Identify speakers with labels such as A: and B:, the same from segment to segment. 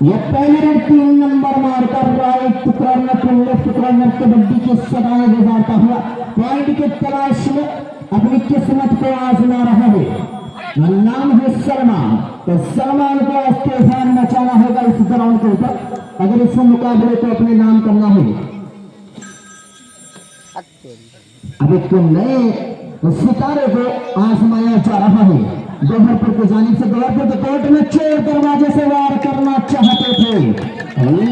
A: ये पहले 3 नंबर मारकर right corner to left corner kabaddi की सदाएं गुजारता हुआ पॉइंट की तलाश में अपनी किस्मत को आजमा रहा है। नाम है सलमान। तो सलमान को आज तूफान मचाना होगा इस ग्राउंड के ऊपर अगर इस मुकाबले को अपने नाम करना है। अब एक नए सितारे को आजमाया जा रहा है। दोहरपुर की जानिब से दोहरपुर के कोर्ट में चोर दरवाजे से वार करना चाहते थे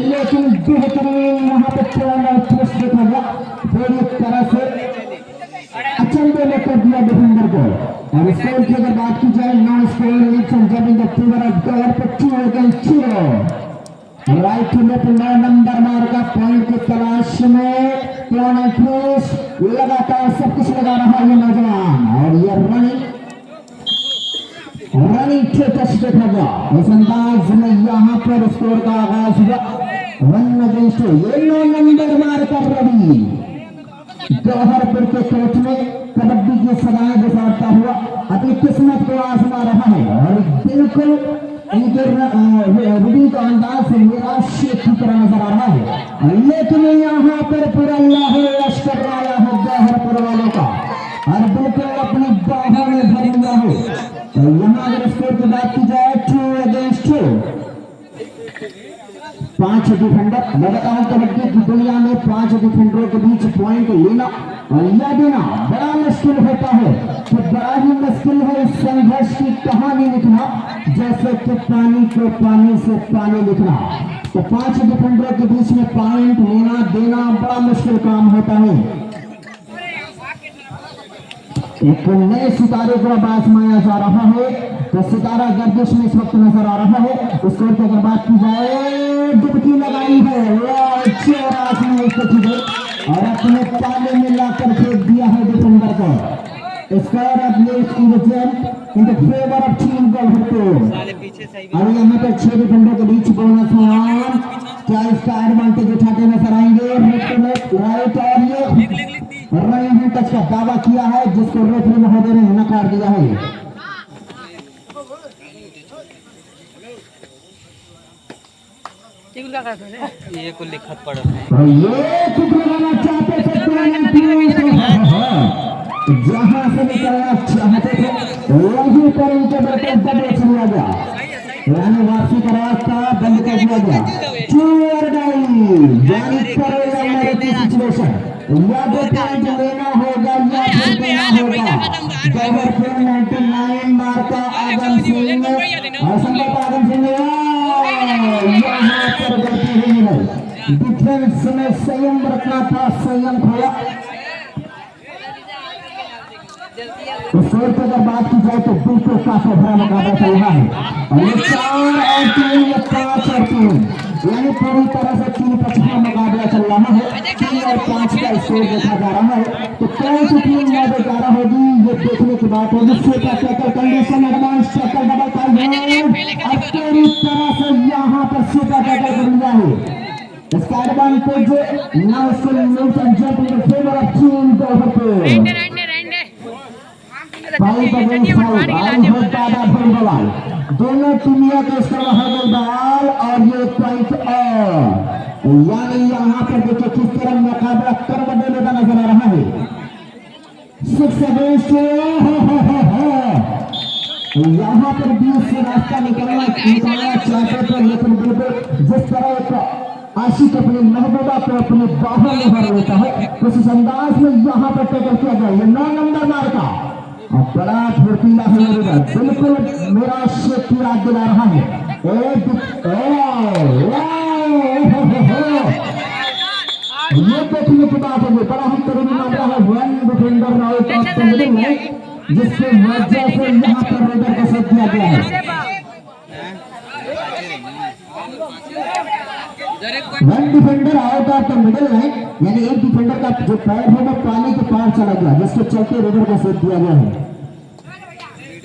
A: लेकिन बेहतरीन वहां पर ट्विस्ट देखा गया। पूरी तरह से अचंभे में कर दिया डिफेंडर को। और स्कोर की अगर बात की जाए non score right left 9 number मार का पॉइंट की तलाश में लगातार सब कुछ लगा रहा है ये नौजवान। और ये रनिंग टच देखा गया। इस अंदाज में यहाँ पर स्कोर का आगाज हुआ 1 अगेंस्ट 2। ये 9 नंबर मार कर रवि जौहरपुर के कोर्ट में कबड्डी की सदाएं गुजारता हुआ अपनी किस्मत को आजमा रहा है। और बिल्कुल इनके रवि का अंदाज से निराश की तरह नजर आ रहा है लेकिन यहाँ पर पूरा लश्कर आया है जौहरपुर वालों का और बिल्कुल अपनी बाहों में भरूंगा है। तो यहाँ अगर स्कोर की बात की जाए 2 अगेंस्ट 2 5 डिफेंडर लगातार कबड्डी की दुनिया में 5 डिफेंडरों के बीच पॉइंट लेना और यह देना बड़ा मुश्किल होता है। तो बड़ा ही मुश्किल है इस संघर्ष की कहानी लिखना जैसे कि पानी को पानी से पानी लिखना। तो 5 डिफेंडरों के बीच में पॉइंट लेना देना बड़ा मुश्किल काम होता है। एक नए सितारे को अब आजमाया जा रहा है। तो सितारा गर्दिश में इस वक्त नजर आ रहा है। स्कोर की अगर बात की जाए डुबकी लगाई है और अपने ताले में लाकर फेंक दिया है डिफेंडर को। Score of news result in the favour of team Joharpur. और यहाँ पर 6 डिफेंडर के बीच बोनस है। क्या इसका एडवांटेज उठाते नजर आएंगे? राइट और ये रहे हैं टच का दावा किया है जिसको रेफरी महोदय ने नकार दिया है।
B: ये को लिखत पड़ा
A: ये कुछ लगाना चाहते थे जहां से निकलना चाहते थे वहीं पर उनके बड़े दबे लिया गया यानी वापसी का रास्ता बंद कर दिया गया। सिचुएशन या पॉइंट लेना होगा या फिर देना होगा। जौहरपुर 99 मार का आदम सिंह आदम सिंह यहाँ पर गलती हुई है। डिफेंस में संयम रखना था, संयम खोया। स्कोर की अगर बात की जाए तो बिल्कुल काफी बड़ा मुकाबला चल रहा है और ये 4 और 3 या 5 और 3 यानी पूरी तरह से 3-5 का मुकाबला चल रहा है। 3 और 5 का स्कोर देखा जा रहा है। तो कौन सी टीम ज्यादा ज्यादा होगी ये देखने की बात होगी। Tackle condition advance tackle double time पूरी तरह से यहाँ पर सुपर टैकल कर लिया है। इसका एडवांटेज नाउ इसको news and jump in the favour of team Joharpur. दोनों टीमियों के बॉल और ये पॉइंट यानी यहाँ पर देखिए किस तरह मुकाबला करवटे का नजर आ रहा है। 6 अगेंस्ट 2 यहाँ पर 20 से रास्ता निकालना चाहते थे लेकिन बिल्कुल जिस तरह एक आशिक अपनी महबूबा को अपनी बाहों में भर लेता है उस अंदाज में यहाँ पर टैकल किया गया। ये 9 नंबर मार का बड़ा फुर्तीला है बिल्कुल मेरा शेख की याद दिला रहा है। ये देखने की बात है बड़ा ही करीबी मामला है। 1 defender out of the middle line जिसके वजह से यहाँ पर रेडर को सेट किया गया है। 1 defender out of the middle line यानी एक डिफेंडर का जो पैर है वो पानी के पार चला गया जिसके चलते रेडर को सेट दिया गया है।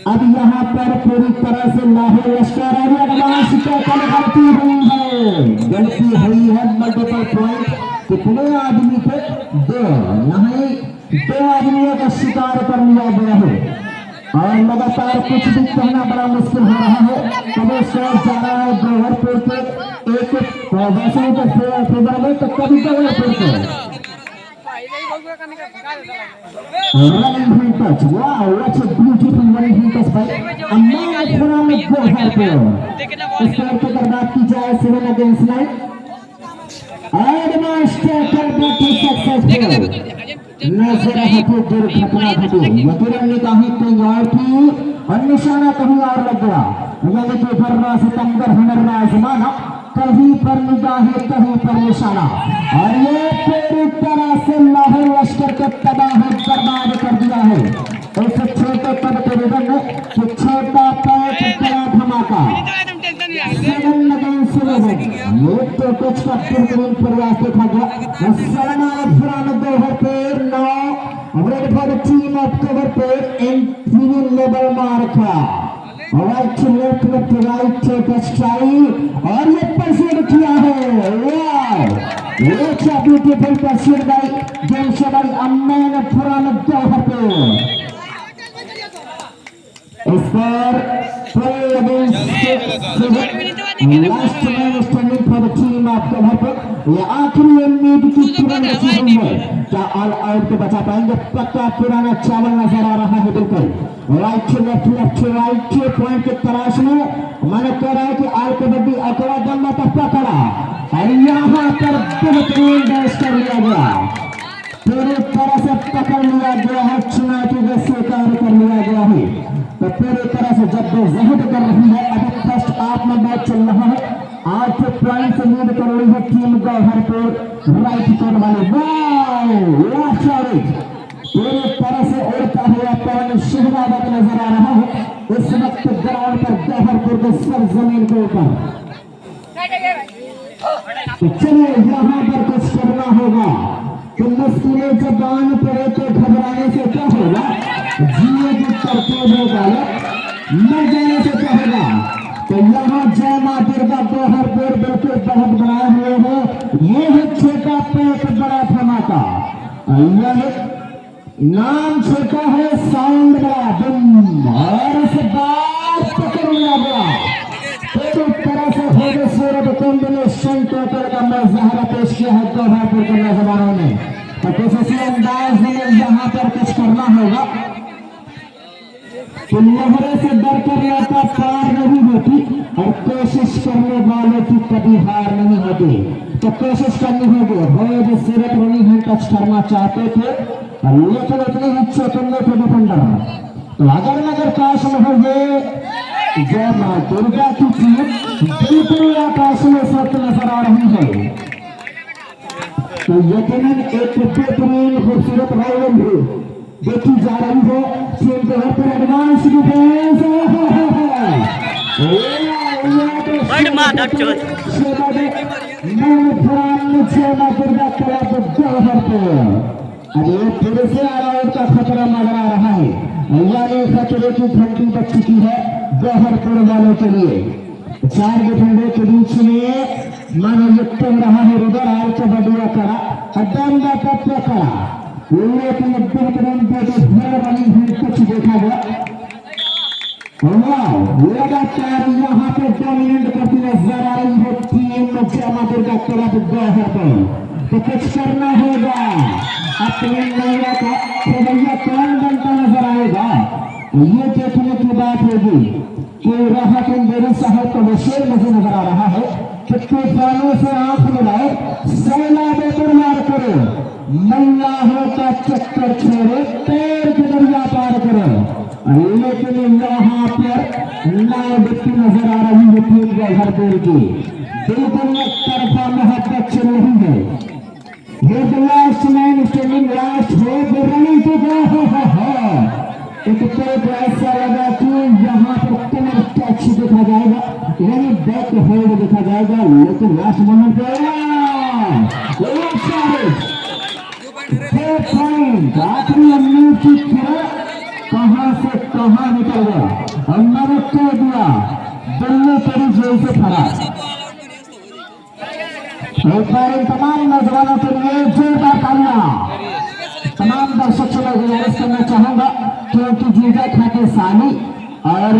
A: अब यहाँ पर पूरी तरह से लाहौर लश्कर गलती हुई है। मल्टीपल पॉइंट कितने आदमी थे? 2 यहाँ 2 आदमियों का शिकार कर लिया गया है और लगातार कुछ भी कहना बड़ा मुश्किल हो रहा है। कभी शॉट जा रहा है वैसे तो फेवर में तो कभी कभी फिर running hand touch. Wow, what a beautiful running hand touch by Amal Khurram Gohar player. इस तरह की अगर बात की जाए 7 against 9 advanced tackle but successful. नजर हटे दुर्घटना घटी यकीनन निगाहें कहीं और थी और निशाना कहीं और लग गया यानी कि फर्रा सितंबर हुनर आजमाना कहीं पर निगाहें कहीं पर निशाना और ये पूरी तरह से लाहौर लश्कर को तबाह बर्बाद कर दिया है इस छोटे पद के रिबन में कि छोटा पैक बड़ा धमाका 7 against 11 ये तो कुछ का बेहतरीन प्रयास देखा गया सलमान अफरान दोहर पेर 9 red for the team of cover पेर एंट्री लेवल मार्का right to left left right take a strike और ये परसेंट किया है वाओ ये क्या beautiful percent by Jamshed Amman Afran Dohar पेर इस पर 12 against 6 last man standing for the team of cover ये आखिरी उम्मीद की किरण नसीब है क्या ऑल आउट को बचा पाएंगे पक्का पुराना चावल नजर आ रहा है बिल्कुल राइट टू लेफ्ट पॉइंट के तलाश में मैंने कह रहा है कि आल कबड्डी अकड़ा गम्मा तक पकड़ा और यहाँ पर बेहतरीन डैश कर लिया गया पूरी तरह से पकड़ लिया गया है चुनौती को स्वीकार कर लिया गया है तो पूरी तरह से जद्दोजहद कर रही है अभी फर्स्ट हाफ में मैच चल रहा है 8 पॉइंट से लीड कर रही है टीम गौहरपुर राइट कोर्ट वाले पूरी तरह से उड़ता हुआ पवन शहनाबाद नजर आ रहा है इस वक्त ग्राउंड पर गौहरपुर के सरजमीन के ऊपर तो चलिए यहाँ पर कुछ करना होगा कि मुश्किलें जब आन पड़े तो घबराने से क्या होगा जिए की तरतीब होगा मर जाने से क्या होगा तो यहाँ जय मां दुर्गा गौहरपुर बिल्कुल बहुत बनाए हुए हैं ये है छोटा पैक बड़ा धमाका यह नाम छोटा है साउंड बड़ा बम और इस बात पकड़ लिया गया पूरी तरह से होगे सूरत कॉम्बिनेशन टोटल का मुजाहरा पेश किया है गौहरपुर के नौजवानों ने तो कुछ इसी अंदाज में यहाँ पर कुछ करना होगा कि लहरे से डर कर लौटा पार नहीं होती और कोशिश करने वालों की कभी हार नहीं होती तो कोशिश करनी होगी वो जो सूरत रनी है टच करना चाहते थे लेकिन इतनी ही चौकन्ने थे डिफेंडर तो अगर काश में हो ये जय मां दुर्गा की टीम बिल्कुल आकाश में इस वक्त नजर आ रही है तो यकीनन एक बेहतरीन खूबसूरत राइवलरी देखी जा रही है टीम के हर पर एडवांस डिफेंस अरे फिर से आउट का खतरा नजर आ रहा है यानी खतरे की घंटी बज चुकी है गौहरपुर वालों के लिए 4 डिफेंडर के बीच में मानो युक्त रहा है रुदर आल के बढ़िया करा अड्डा तत्व करा लेकिन बेहतरीन वाली भी कुछ देखा गया लगातार यहाँ पे डोमिनेट करती नजर आ रही है टीम जय मां दुर्गा क्लब गौहरपुर तो कुछ करना होगा अपने नैया का खबैया कौन बनता नजर आएगा ये देखने की बात होगी कि राहत मेरी साहब को बशीर मुझे नजर आ रहा है कि तूफानों से आंख मिलाए सैलाबे पर मार करो मल्लाहों का चक्कर छोड़े पैर के दरिया पार करो लेकिन यहाँ पर नए व्यक्ति नजर आ रही है टीम गौहरपुर की बिल्कुल एक तरफा मोहब्बत चल रही है ये तो लास्ट मैन स्टैंडिंग लास्ट हो रनिंग तो एक तो ऐसा लगा कि यहाँ पर कमर टच देखा जाएगा यानी बैक होल्ड देखा जाएगा लेकिन लास्ट मोमेंट पे आखिरी उम्मीद की किरण कहां से कहां निकल गया और मैंने कह दिया दिल्ली तेरी जेल से फरार एक बार इन तमाम नौजवानों के लिए जोरदार तालियां तमाम दर्शक से मैं गुजारिश करना चाहूंगा कि उनकी जीजा खाते साली और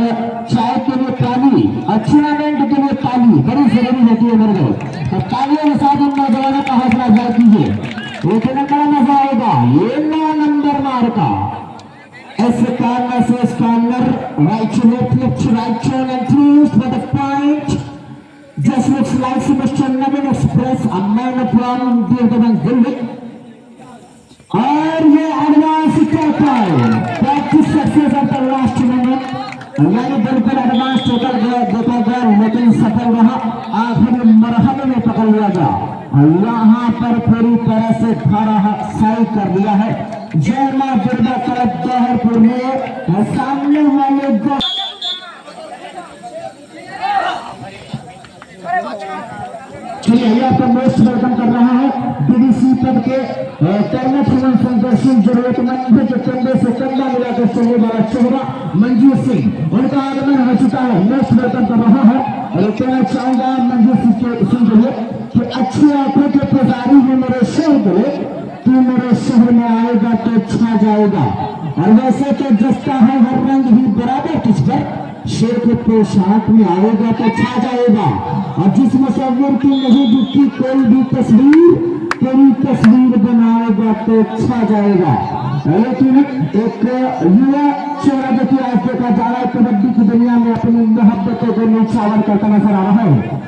A: चाय के लिए ताली अच्छी के लिए ताली बड़ी जरूरी होती कीजिए मेरे को, तो तालियों के साथ इन नौजवानों का हौसला अफजाई कीजिए। इतना बड़ा मजा आएगा। ये 9 नंबर मार का इस कार्नर से scanner right to left, left to right turn and through for the point. Just looks like Mr. Navin Express, a man from Delhi. और ये एडवांस करता है practice success of the last minute, यानी बिल्कुल advance total देखा गया लेकिन सफल रहा, आखिरी मरहले में पकड़ लिया गया। यहाँ पर पूरी तरह से खड़ा सही कर दिया है जय मां दुर्गा तरफ जौहरपुर में सामने वाले दो चलिए यहाँ पर मोस्ट वेलकम कर रहा है बीडीसी पद के कर्नल संदर्शन जरूरतमंद जो कंधे से कंधा मिलाकर चलने वाला चेहरा मंजूर सिंह, उनका आगमन हो चुका है। मोस्ट वेलकम कर रहा है और कहना चाहूंगा मंजूर सिंह जो है कि अच्छी आंखों के पुजारी है मेरे शहर को, तू मेरे शहर में आएगा तो छा जाएगा। और वैसे तो जस्ता है हर रंग ही बराबर तुझ पर, शेर के पोशाक में आएगा तो छा जाएगा। और जिस मुसव्विर की नहीं दिखती कोई भी तस्वीर, तेरी तस्वीर बनाएगा तो छा जाएगा। लेकिन एक युवा चेहरा देखिए आज देखा जा रहा है कबड्डी की दुनिया में अपनी मोहब्बतों को न्यौछावर करता नजर आ रहा है।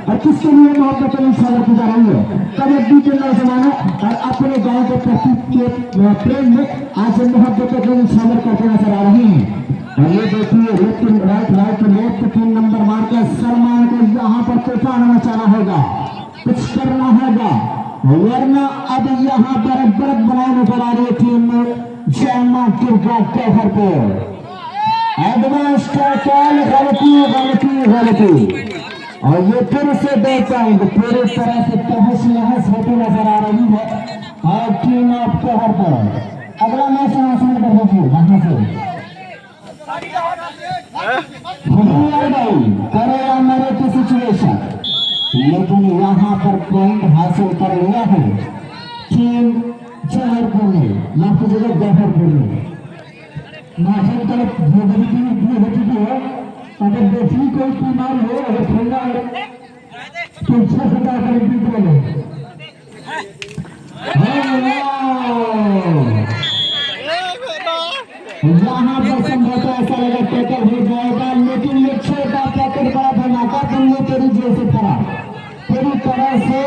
A: और किसके लिए मोहब्बतें न्यौछावर की जा रही है? कबड्डी के नौजवानों और अपने गांव के प्रति के प्रेम में आज मोहब्बतों को न्यौछावर करते नजर आ रहे हैं। और ये देखिए left right right left 3 number मार के सलमान को यहाँ पर तूफान मचाना होगा, कुछ करना होगा, वरना अब यहाँ पर बर्फ बनाए नजर आ रही टीम में जय मां दुर्गा जौहरपुर। एडवांस टैकल गलती और ये फिर से 2 पॉइंट पूरी तरह से तहस नहस होती नजर आ रही है और टीम ऑफ जौहरपुर। अगला मैच आसान कर दीजिए वहां से करेगा मेरे की सिचुएशन, लेकिन यहाँ पर पॉइंट हासिल कर लिया है टीम जौहरपुर ने, माफ कीजिएगा जौहरपुर ने। माध्यम तरफ हो चुकी है। अगर दूसरी कोई बीमार हो, अगर ठंडा है तो 6 सदा कर बीत रहे यहाँ पर संभवतः ऐसा लगा टैकल हो जाएगा, लेकिन ये छोटा पैकेट बड़ा धमाका दुनिया तेरी जैसे खराब पूरी तरह से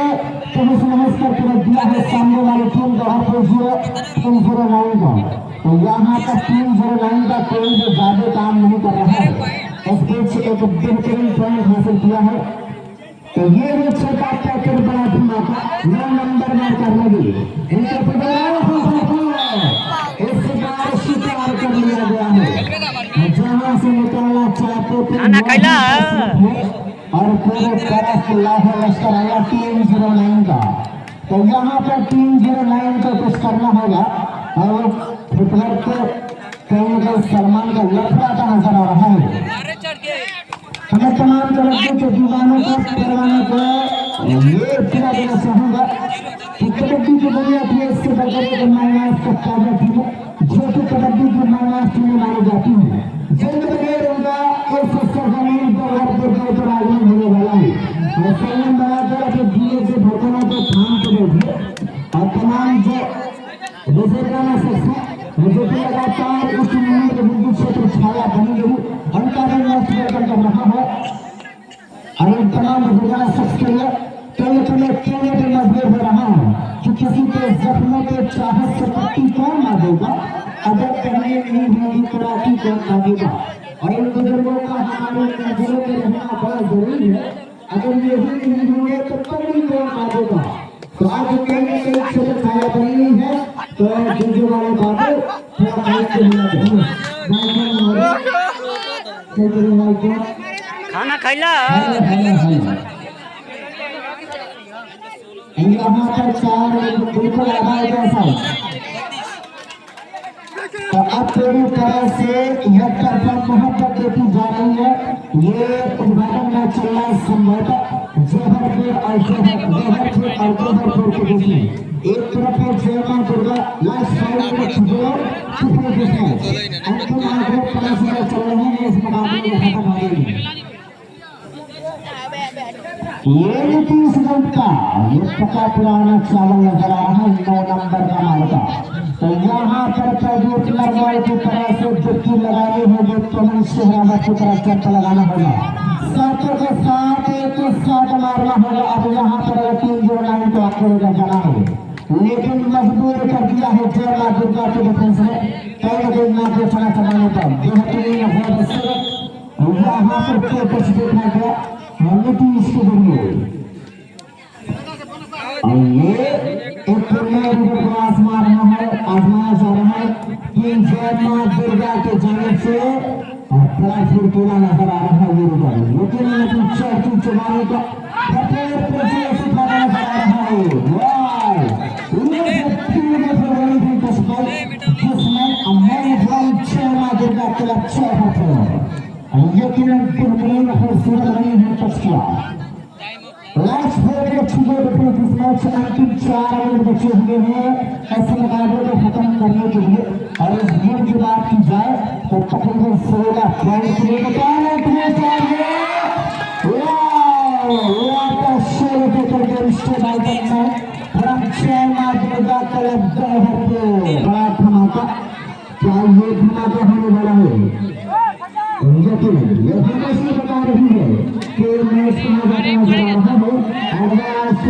A: पुलिस नहस करके रख दिया है सामने वाली टीम जौहरपुर 0-9 का। तो यहाँ पर 3-0-9 का कोई भी ज्यादा काम नहीं कर रहा है, इस बीच से एक बेहतरीन पॉइंट हासिल किया है। तो ये भी छोटा पैकेट बड़ा धमाका 9 नंबर मार कर लगी इनके शिकार कर लिया गया है जहां से निकालना चाहते थे और पूरे तरफ लाहौर लश्कर आया 3-0-9 का। तो यहाँ पर 3-0-9 को कुछ करना होगा और फुटबॉल को कहीं ना सलमान का लफड़ा नजर आ रहा है। हमें तमाम कबड्डी के दीवानों को परवाने को ये पूरा देना चाहूंगा कि कबड्डी की दुनिया की इससे बढ़कर के माइनास का ताजा टीम जो कि कबड्डी की माइनास टीम मानी जाती है, जल्द बगैर होगा इस सरजमीन पर हर जगह पर आगमन होने वाला है। और संयम बनाकर अपने दिए से भटकों को थाम के बैठिए और तमाम जो बुजुर्गाना शख्स जो कि लगातार उस टीम के बिंदु क्षेत्र छाया बनी रही उनका भी मोस्ट वेलकम कर रहा है। और इन तमाम बुजुर्गाना शख्स के लिए केवल मजबूर हो रहा हूँ कि किसी के जख्मों के चाहत से पट्टी कौन ना देगा, अगर करने नहीं होगी तैराकी कौन ना देगा। और इन बुजुर्गों का हमारे नजरों में रहना बहुत जरूरी है, अगर यही नहीं हुए तो पट्टी कौन ना देगा। तो आज कई छोटे खाया बनी है तो दूसरे वाले बाबू थोड़ा
B: खाना खाइला
A: यहाँ पर 4 बिल्कुल आधा जैसा। तो अब पूरी तरह से यह तरफा मोहब्बत देती जा रही है। ये उद्घाटन मैच चल रहा है संभवतः जौहरपुर और जौहरपुर के बीच में। एक तरफ है जय मां दुर्गा लास्ट 5 मिनट अंतिम आंकड़े 5 चल रहे हैं, इस मुकाबले में खत्म हो गई। ये नीतीश गुप्ता, ये पका पुराना चावल नजर आ रहा है 9 नंबर का मालका। तो यहाँ पर प्रदीप नरवाल की तरह से डुबकी लगानी होगी, पवन शेहरावत की तरफ चक्कर लगाना होगा, सातों के साथ एक साथ मारना होगा। अब यहाँ पर अगर 3-0 तो आपको लेकर जाना है, लेकिन मजबूर कर दिया है जय मां दुर्गा के डिफेंस में। कई दिन मां को चला चलाने पर बेहतरीन यहाँ पर फोकस देखा गया नीतीश के जरिए। और ये एक आजमाया जा रहा है कि जय मां दुर्गा के जाने से बड़ा फुरफुरा नजर आ रहा है ये रुपये, लेकिन चौथी चुनावी का नजर आ रहा है। जिसमें अमेरिकन जय मां दुर्गा क्लब 6 है, लेकिन खूबसूरत बनी है तस्वीर। लास्ट 4 के छुपे इस मैच अंतिम 4 मिनट बचे हुए हैं ऐसे मुकाबले को खत्म करने के लिए। और इस गेम की बात की जाए तो तकरीबन 16 पॉइंट के लिए बड़ा धमाका, क्या ये धमाका होने वाला है? ये हमेशा बता रही है कि मैच का नजर आ रहा है। एडवांस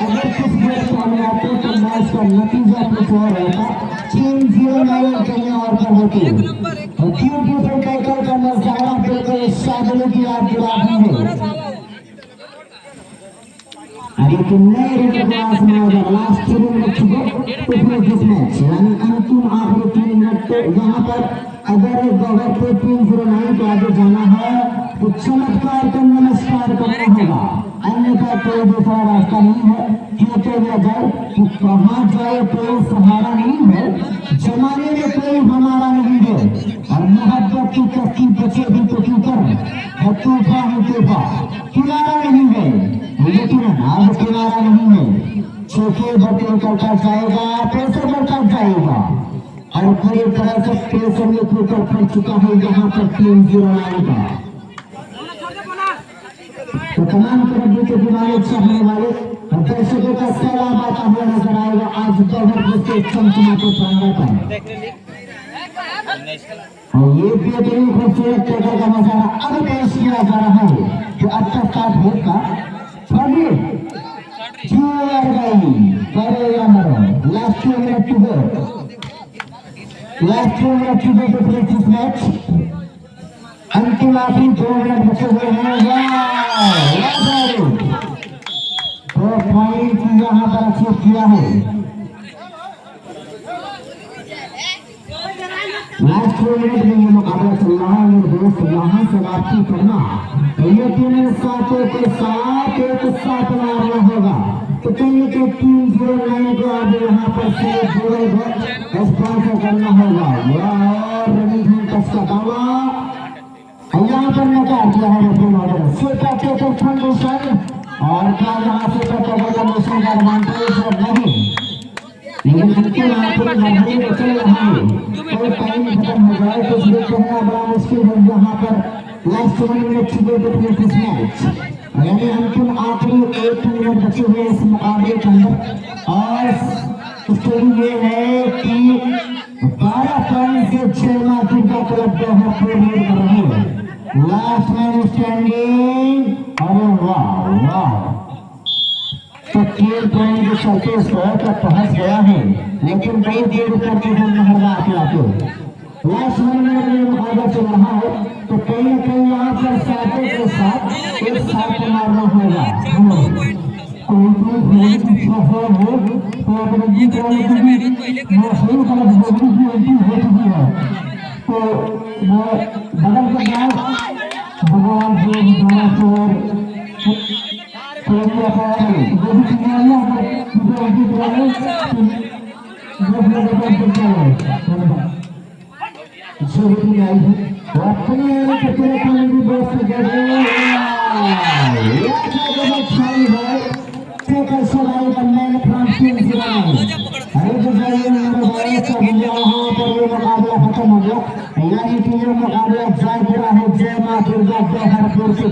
A: अगर कुछ गेम सामने आते तो मैच का नतीजा कुछ और रहता, 3-0 कहीं और पर होती। क्योंकि टाइटल का नजारा बिल्कुल शामिल की याद दिलाती है। लेकिन नए लास्ट 3 मिनट मैच यानी अंतिम आखिरी 3 मिनट। तो यहाँ पर अगर गवर को 3-0 को आगे जाना है तो चमत्कार का नमस्कार करना होगा, अन्यथा कोई दूसरा रास्ता नहीं है। कहते हुए जाए कि कहाँ जाए कोई सहारा नहीं है, जमाने में कोई हमारा नहीं है। और मोहब्बत की कश्ती बचे भी तो क्यों कर, तूफा ही तूफा किनारा नहीं है, लेकिन अब किनारा नहीं है। छोटे बच्चे करता जाएगा, पैसे बढ़ता जाएगा और पूरी तरह से पैसे में ऊपर पड़ चुका है यहाँ पर 3-0 का। तो तमाम तरह के दिवाले चाहने वाले दर्शकों का सैलाब आता हुआ नजर आएगा आज जबरदस्त चमचमाते प्रांगण पर। और ये बेहतरीन खूबसूरत जगह का नजारा अब पेश किया जा रहा है जो अब तक स्टार्ट होगा। Last 2 minutes to go. Last 2 minutes to go to finish this match. अंतिम आखिरी 2 मिनट बचे हुए हैं। 2 पॉइंट यहाँ पर अचीव किया है। लास्ट 2 मिनट में ये मुकाबला चल रहा है मेरे दोस्त, यहाँ से वापसी करना लेकिन साथों के साथ एक साथ मारना होगा। तो कहीं के 3-0 को अब यहाँ पर से स्पॉन्सर करना होगा। और रवि का दावा यहाँ पर नकार दिया है और क्या यहाँ से नेशन का एडवांटेज नहीं, लेकिन अंतिम आखिरी मरहले में चल रहा है। कोई टाइम खत्म हो जाए तो इसलिए कहना बड़ा मुश्किल है। यहाँ पर लास्ट 1 मिनट छुपे तो फिनिश मैच यानी अंतिम आखिरी 1 मिनट बचे हुए इस मुकाबले के अंदर। और स्टोरी ये है कि 12 पॉइंट से 6 माह दुर्गा क्लब लीड कर रही है। लास्ट मैन स्टैंडिंग, अरे वाह वाह, तो 3 पॉइंट के चलते स्कोर तक पहुंच गया है, लेकिन कई देर ऊपर के हम नहरवा आते लास्ट 1 मिनट में मुकाबला चल रहा है। तो कहीं न कहीं यहाँ पर साथों के साथ एक साथ मारना होगा। कोई इच्छा हो तो अपने जीत वाले की मौसम का जरूरी की एंट्री हो चुकी है। तो वो बदल कर जाए भगवान जो विधाना चोर जो भी चिड़िया अपने खत्म हो गया। यानी कि ये मुकाबला जयपुरा है जय मां दुर्गा जौहरपुर के